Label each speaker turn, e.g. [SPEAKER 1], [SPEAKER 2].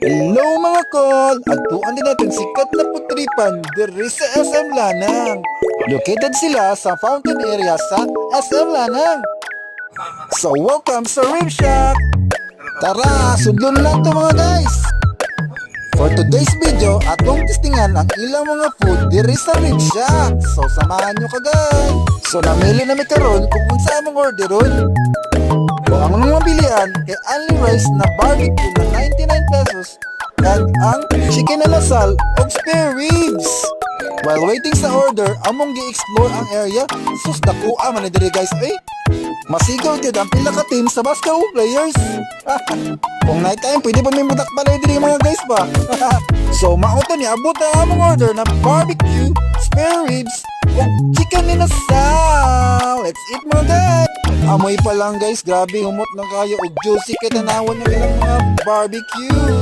[SPEAKER 1] Hello mga kol! Atuan din natin sikat na putripan diri sa SM Lanang. Located sila sa fountain area sa SM Lanang. So welcome sa Rib Shack! Tara, sundon lang to mga guys! For today's video, atong testingan ang ilang mga food diri sa Rib Shack. So samahan nyo ka guys! So namili na mi karon kung unsa among orderon. O ang mga bilian kay only rice na barbecue na 99 pesos and ang chicken na lasal o spare ribs. While waiting sa order, among gi-explore ang area. Sus, dakuha man na diri guys. Masigaw gyud ang pila ka team sa basketball players. Kung night time, pwede pa may mudak balay diri mga guys ba? So, mauto ni abot ang among order na barbecue, spare ribs, o chicken na lasal. Let's eat mga guys! Amoy pa lang guys, grabe humot na kayo og juicy kay tanawon ng ilang mga barbecue.